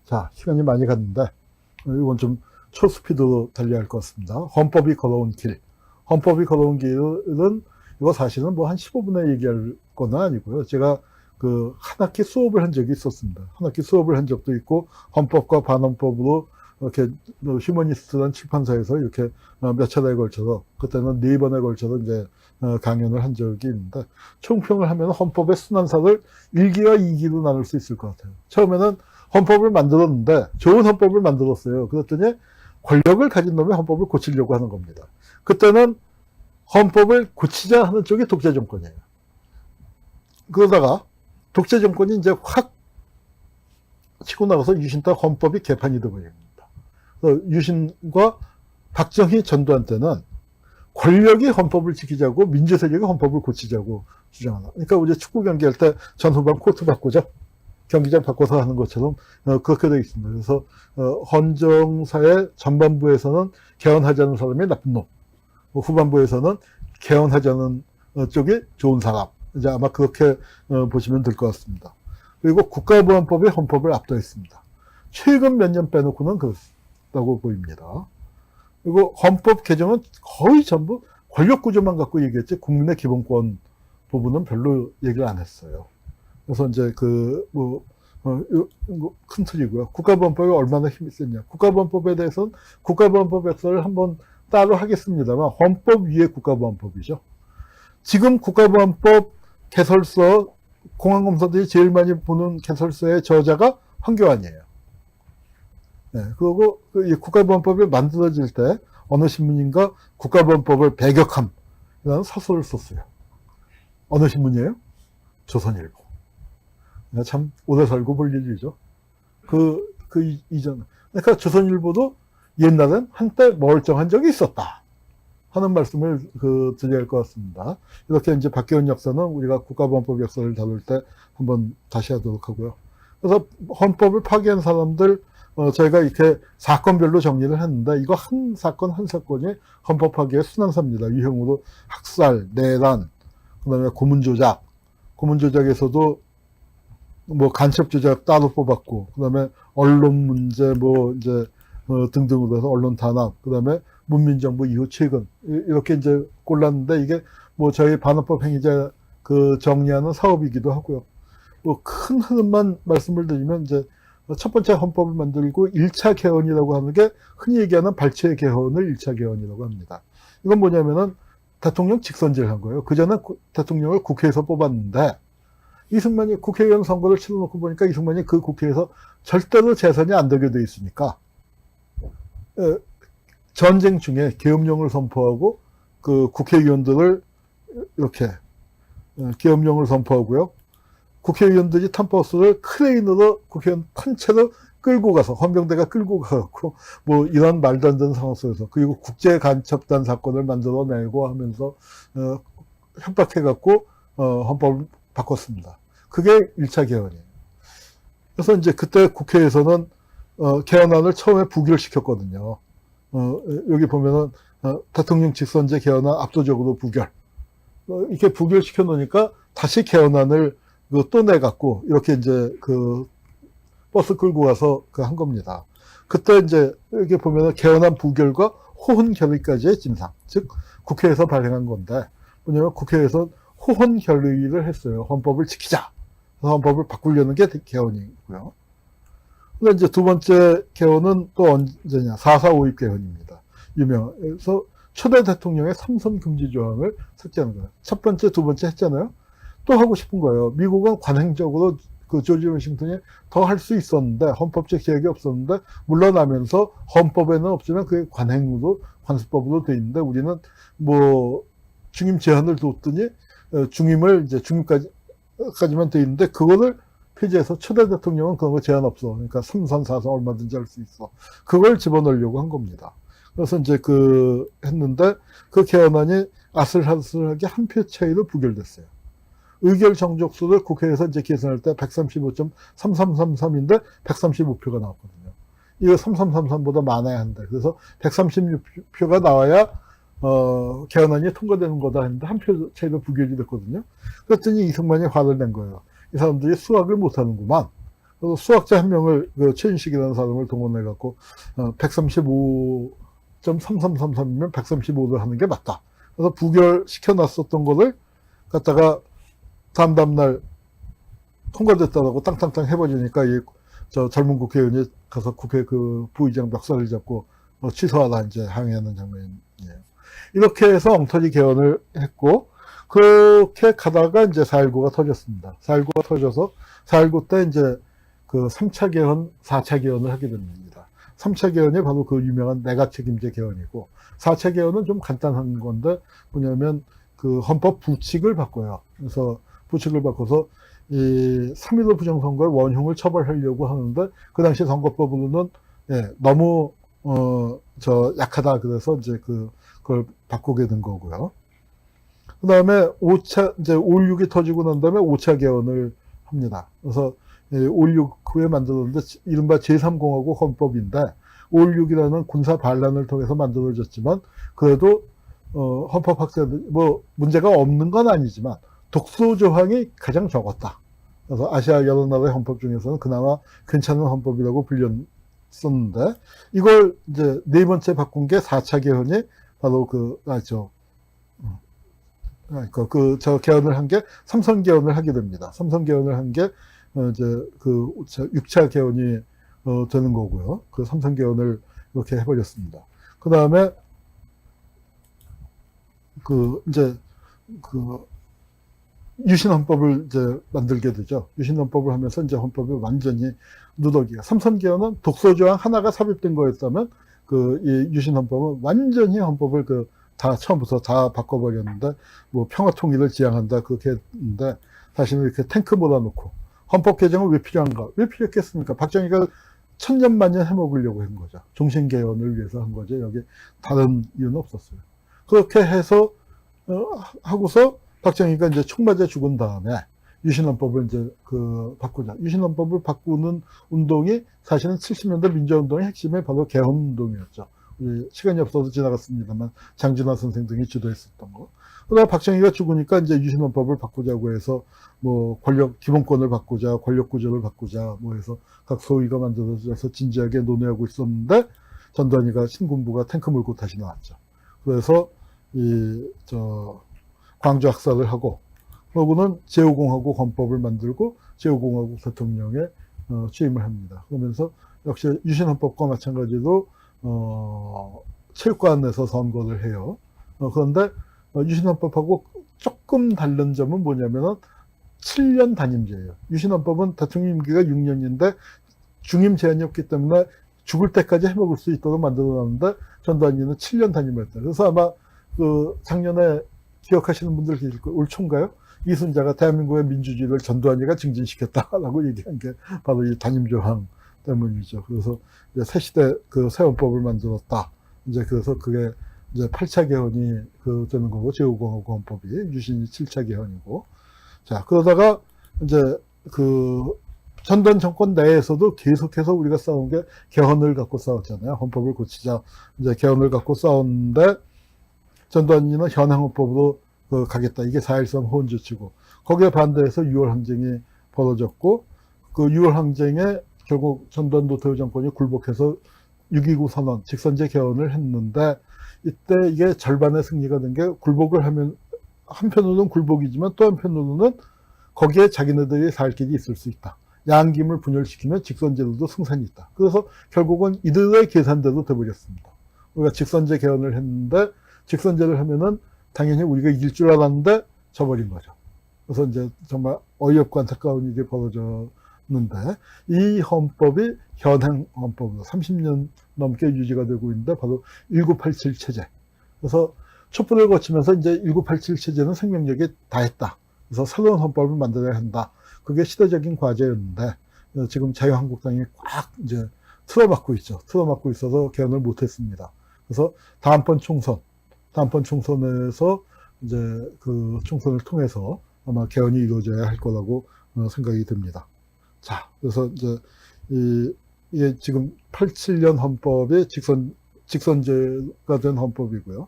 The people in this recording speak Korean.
자, 시간이 많이 갔는데, 이건 좀 초스피드로 달려야 할 것 같습니다. 헌법이 걸어온 길. 헌법이 걸어온 길은, 이거 사실은 뭐 한 15분에 얘기할 건 아니고요. 제가 그 한 학기 수업을 한 적이 있었습니다. 한 학기 수업을 한 적도 있고, 헌법과 반헌법으로 이렇게 휴머니스트란 출판사에서 이렇게 몇 차례에 걸쳐서, 그때는 4번에 걸쳐서 이제 강연을 한 적이 있는데, 총평을 하면 헌법의 순환사를 1기와 2기로 나눌 수 있을 것 같아요. 처음에는 헌법을 만들었는데, 좋은 헌법을 만들었어요. 그랬더니 권력을 가진 놈이 헌법을 고치려고 하는 겁니다. 그때는 헌법을 고치자 하는 쪽이 독재 정권이에요. 그러다가 독재 정권이 이제 확 치고 나가서 유신 때 헌법이 개판이 되어버립니다. 유신과 박정희 전두환 때는 권력이 헌법을 지키자고 민주 세력이 헌법을 고치자고 주장하는. 그러니까 우리 축구 경기할 때 전후반 코트 바꾸자, 경기장 바꿔서 하는 것처럼 그렇게 되어 있습니다. 그래서 헌정사의 전반부에서는 개헌하자는 사람이 나쁜 놈, 후반부에서는 개헌하자는 쪽이 좋은 사람. 이제 아마 그렇게 보시면 될 것 같습니다. 그리고 국가보안법이 헌법을 압도했습니다. 최근 몇 년 빼놓고는 그렇다고 보입니다. 그리고 헌법 개정은 거의 전부 권력구조만 갖고 얘기했지 국민의 기본권 부분은 별로 얘기를 안 했어요. 그래서 이제 큰 틀이고요. 국가보안법이 얼마나 힘이 세냐. 국가보안법에 대해서는 국가보안법 역사를 한번 따로 하겠습니다만 헌법 위에 국가보안법이죠. 지금 국가보안법 개설서, 공안검사들이 제일 많이 보는 개설서의 저자가 황교안이에요. 네, 그리고 국가보안법이 만들어질 때 어느 신문인가 국가보안법을 배격함이라는 사설을 썼어요. 어느 신문이에요? 조선일보. 참 오래 살고 볼 일이죠. 이전. 그러니까 조선일보도 옛날엔 한때 멀쩡한 적이 있었다 하는 말씀을 드려야 할 것 같습니다. 이렇게 이제 박계원 역사는 우리가 국가보안법 역사를 다룰 때 한번 다시 하도록 하고요. 그래서 헌법을 파기한 사람들, 저희가 이렇게 사건별로 정리를 했는데, 이거 한 사건 한 사건이 헌법 파기의 순환사입니다. 유형으로 학살, 내란, 그 다음에 고문조작, 고문조작에서도 뭐 간첩 조작 따로 뽑았고, 그 다음에 언론 문제 등등으로 해서 언론 탄압, 그 다음에 문민정부 이후 최근 이렇게 이제 골랐는데, 이게 뭐 저희 반헌법 행위자 정리하는 사업이기도 하고요. 뭐 큰 흐름만 말씀을 드리면, 이제 첫 번째 헌법을 만들고 1차 개헌이라고 하는 게 흔히 얘기하는 발췌 개헌을 1차 개헌이라고 합니다. 이건 뭐냐면은 대통령 직선제를 한 거예요. 그전에 대통령을 국회에서 뽑았는데, 이승만이 국회의원 선거를 치러놓고 보니까 이승만이 그 국회에서 절대로 재선이 안 되게 돼 있으니까, 전쟁 중에 계엄령을 선포하고 그 국회의원들을 이렇게 계엄령을 선포하고요. 국회의원들이 탄버스를 크레인으로 국회의원 탄채로 끌고 가서, 헌병대가 끌고 가고, 뭐 이런 말도 안 되는 상황 속에서, 그리고 국제간첩단 사건을 만들어내고 하면서 협박해갖고 헌법을 바꿨습니다. 그게 1차 개헌이에요. 그래서 이제 그때 국회에서는 개헌안을 처음에 부결시켰거든요. 여기 보면은 대통령 직선제 개헌안 압도적으로 부결. 이렇게 부결시켜 놓으니까 다시 개헌안을 또 내갖고 이렇게 이제 버스 끌고 가서 한 겁니다. 그때 이제 여기 보면은 개헌안 부결과 호헌 결의까지의 진상, 즉 국회에서 발행한 건데, 뭐냐면 국회에서 호헌 결의를 했어요. 헌법을 지키자. 헌법을 바꾸려는 게 개헌이고요. 근데 이제 두 번째 개헌은 또 언제냐? 4.4 5.2 개헌입니다. 유명해서 초대 대통령의 삼선 금지 조항을 삭제하는 거예요. 첫 번째, 두 번째 했잖아요. 또 하고 싶은 거예요. 미국은 관행적으로 조지 워싱턴이 더 할 수 있었는데, 헌법적 계획이 없었는데, 물러나면서 헌법에는 없지만 그게 관행으로, 관습법으로 돼 있는데, 우리는 뭐 중임 제한을 뒀더니 중임을 이제 중임까지만 돼 있는데, 그거를 폐지해서 초대 대통령은 그런 거 제한 없어. 그러니까 3선, 4선 얼마든지 할 수 있어. 그걸 집어넣으려고 한 겁니다. 그래서 이제 했는데, 그 개헌안이 아슬아슬하게 한 표 차이로 부결됐어요. 의결 정족수를 국회에서 이제 계산할 때 135.3333인데 135표가 나왔거든요. 이거 3333보다 많아야 한다. 그래서 136표가 나와야 개헌안이 통과되는 거다 했는데 한 표 차이로 부결이 됐거든요. 그랬더니 이승만이 화를 낸 거예요. 이 사람들이 수학을 못하는구만. 그래서 수학자 한 명을, 최윤식이라는 사람을 동원해갖고, 135.3333이면 135를 하는 게 맞다. 그래서 부결시켜놨었던 거를 갖다가 다음날 통과됐다고 땅땅땅 해버리니까 저 젊은 국회의원이 가서 국회 그 부의장 멱살을 잡고 취소하라 이제 항의하는 장면이에요. 이렇게 해서 엉터리 개헌을 했고, 그렇게 가다가 이제 4.19가 터졌습니다. 4.19가 터져서 4.19 때 이제 그 3차 개헌, 4차 개헌을 하게 됩니다. 3차 개헌이 바로 그 유명한 내각 책임제 개헌이고, 4차 개헌은 좀 간단한 건데, 뭐냐면 그 헌법 부칙을 바꿔요. 그래서 부칙을 바꿔서 이 3.15 부정선거의 원흉을 처벌하려고 하는데, 그 당시 선거법으로는 너무 약하다. 그래서 이제 그걸 바꾸게 된 거고요. 그 다음에 5차, 이제 5.16이 터지고 난 다음에 5차 개헌을 합니다. 그래서 5.16 후에 만들었는데, 이른바 제3공화국 헌법인데, 5.16이라는 군사 반란을 통해서 만들어졌지만, 그래도, 헌법학자들, 문제가 없는 건 아니지만, 독소 조항이 가장 적었다. 그래서 아시아 여러 나라의 헌법 중에서는 그나마 괜찮은 헌법이라고 불렸었는데, 이걸 이제 네 번째 바꾼 게 4차 개헌이 바로 저 개헌을 한 게 삼선 개헌을 하게 됩니다. 삼선 개헌을 한 게 이제 6차 개헌이 되는 거고요. 그 삼선 개헌을 이렇게 해버렸습니다. 그 다음에 이제 유신헌법을 이제 만들게 되죠. 유신헌법을 하면서 이제 헌법이 완전히 누더기가. 삼선 개헌은 독소조항 하나가 삽입된 거였다면, 이 유신헌법은 완전히 헌법을 다 처음부터 다 바꿔버렸는데, 평화 통일을 지향한다 그렇게 했는데, 사실은 이렇게 탱크 몰아놓고 헌법 개정은 왜 필요한가? 왜 필요했겠습니까? 박정희가 천년만년 해먹으려고 한 거죠. 종신 개헌을 위해서 한 거죠. 여기 다른 이유는 없었어요. 그렇게 해서 하고서 박정희가 이제 총 맞아 죽은 다음에 유신헌법을 이제 바꾸자. 유신헌법을 바꾸는 운동이 사실은 70년대 민주화운동의 핵심이 바로 개헌운동이었죠. 시간이 없어서 지나갔습니다만 장진화 선생 등이 주도했었던 거. 그러다 박정희가 죽으니까 이제 유신헌법을 바꾸자고 해서 권력 기본권을 바꾸자, 권력 구조를 바꾸자 해서 각 소위가 만들어져서 진지하게 논의하고 있었는데, 전두환이가 신군부가 탱크 몰고 다시 나왔죠. 그래서 광주 학살을 하고, 그러고는 제5공화국 헌법을 만들고 제5공화국 대통령에 취임을 합니다. 그러면서 역시 유신헌법과 마찬가지로 체육관에서 선거를 해요. 그런데 유신헌법하고 조금 다른 점은 뭐냐면은 7년 단임제예요. 유신헌법은 대통령 임기가 6년인데 중임 제한이 없기 때문에 죽을 때까지 해먹을 수 있도록 만들어놨는데, 전두환이는 7년 단임했다. 그래서 아마 작년에 기억하시는 분들 계실 거예요. 올 초인가요? 이순자가 대한민국의 민주주의를 전두환이가 증진시켰다라고 얘기한 게 바로 이 단임조항 때문이죠. 그래서 이제 새 시대 새 헌법을 만들었다. 이제 그래서 그게 이제 8차 개헌이 되는 거고, 제5공화국 헌법이 유신이 7차 개헌이고. 자, 그러다가 이제 전두환 정권 내에서도 계속해서 우리가 싸운 게 개헌을 갖고 싸웠잖아요. 헌법을 고치자. 이제 개헌을 갖고 싸웠는데, 전두환이는 현행 헌법으로 가겠다. 이게 4.13 호언조치고, 거기에 반대해서 6월 항쟁이 벌어졌고, 그 6월 항쟁에 결국 전두환 노태우 정권이 굴복해서 6.29 선언, 직선제 개헌을 했는데, 이때 이게 절반의 승리가 된 게, 굴복을 하면 한편으로는 굴복이지만 또 한편으로는 거기에 자기네들이 살 길이 있을 수 있다. 양김을 분열시키면 직선제로도 승산이 있다. 그래서 결국은 이들의 계산대로 돼버렸습니다. 우리가 직선제 개헌을 했는데, 직선제를 하면은 당연히 우리가 이길 줄 알았는데 져버린 거죠. 그래서 이제 정말 어이없고 안타까운 일이 벌어졌는데, 이 헌법이 현행 헌법으로 30년 넘게 유지가 되고 있는데, 바로 1987 체제. 그래서 촛불을 거치면서 이제 1987 체제는 생명력이 다했다. 그래서 새로운 헌법을 만들어야 한다. 그게 시대적인 과제였는데, 지금 자유한국당이 꽉 이제 틀어막고 있죠. 틀어막고 있어서 개헌을 못했습니다. 그래서 다음번 총선에서 이제 총선을 통해서 아마 개헌이 이루어져야 할 거라고 생각이 듭니다. 자, 그래서 이제 이게 지금 87년 헌법이 직선제가 된 헌법이고요.